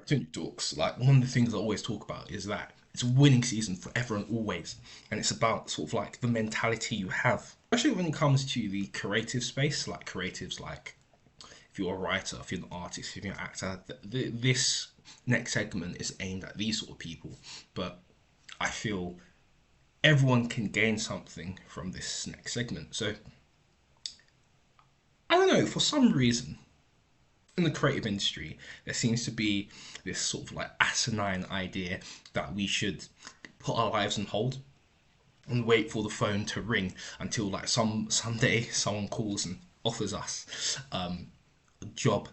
tunjitalks, like one of the things I always talk about is that it's a winning season for everyone always, and it's about sort of like the mentality you have, especially when it comes to the creative space, like creatives, like if you're a writer, if you're an artist, if you're an actor. This next segment is aimed at these sort of people, but I feel everyone can gain something from this next segment. So I don't know, for some reason in the creative industry, there seems to be this sort of like asinine idea that we should put our lives on hold and wait for the phone to ring until like someday someone calls and offers us a job.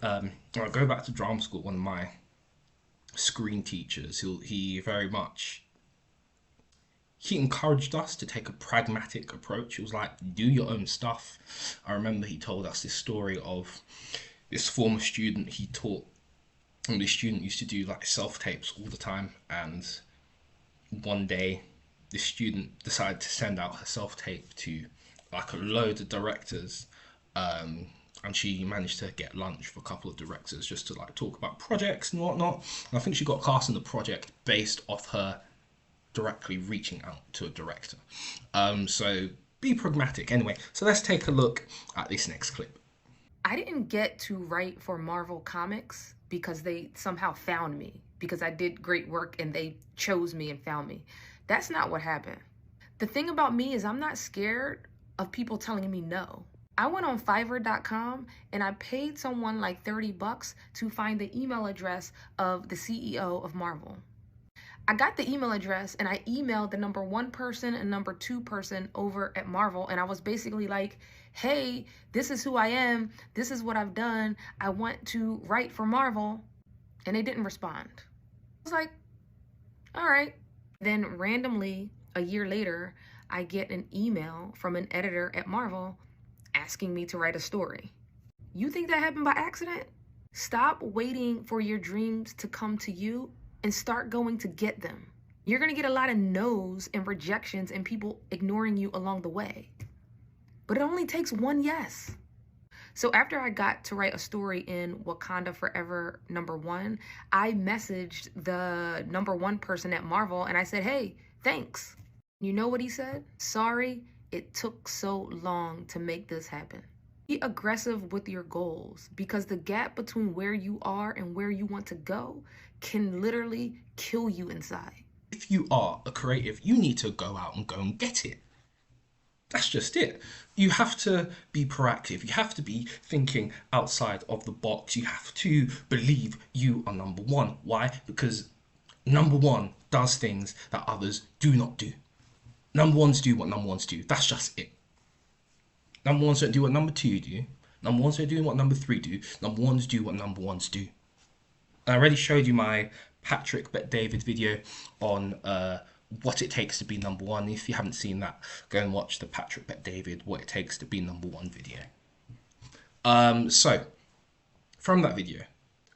I go back to drama school. One of my screen teachers, he very much he encouraged us to take a pragmatic approach. It was like, do your own stuff. I remember he told us this story of this former student he taught, and this student used to do like self tapes all the time. And one day, this student decided to send out her self tape to like a load of directors, and she managed to get lunch for a couple of directors just to like talk about projects and whatnot. And I think she got cast in the project based off her directly reaching out to a director. So be pragmatic. Anyway, so let's take a look at this next clip. I didn't get to write for Marvel Comics because they somehow found me, because I did great work and they chose me and found me. That's not what happened. The thing about me is I'm not scared of people telling me no. I went on Fiverr.com and I paid someone like $30 to find the email address of the CEO of Marvel. I got the email address and I emailed the number 1 person and number 2 person over at Marvel, and I was basically like, hey, this is who I am, this is what I've done, I want to write for Marvel, and they didn't respond. I was like, all right. Then randomly, a year later, I get an email from an editor at Marvel asking me to write a story. You think that happened by accident? Stop waiting for your dreams to come to you and start going to get them. You're gonna get a lot of no's and rejections and people ignoring you along the way. But it only takes one yes. So after I got to write a story in Wakanda Forever #1, I messaged the #1 person at Marvel and I said, hey, thanks. You know what he said? Sorry, it took so long to make this happen. Be aggressive with your goals, because the gap between where you are and where you want to go can literally kill you inside. If you are a creative, you need to go out and go and get it. That's just it. You have to be proactive. You have to be thinking outside of the box. You have to believe you are number one. Why? Because number one does things that others do not do. Number ones do what number ones do. That's just it. Number ones don't do what number two do. Number ones don't do what number three do. Number ones do what number ones do. I already showed you my Patrick Bet David video on what it takes to be number one. If you haven't seen that, go and watch the Patrick Bet David What It Takes to Be Number One video. So from that video,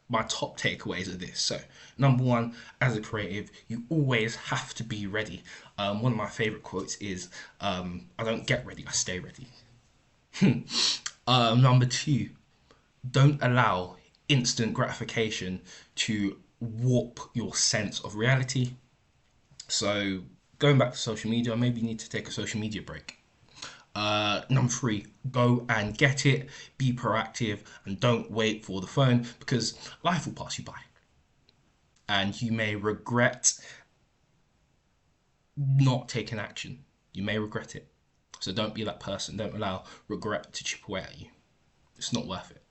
my top takeaways are this. So number one, as a creative, you always have to be ready. One of my favorite quotes is, I don't get ready, I stay ready. Number two, don't allow instant gratification to warp your sense of reality. So going back to social media, maybe you need to take a social media break. Number three, go and get it, be proactive, and don't wait for the phone, because life will pass you by and you may regret not taking action. You may regret it. So don't be that person. Don't allow regret to chip away at you. It's not worth it.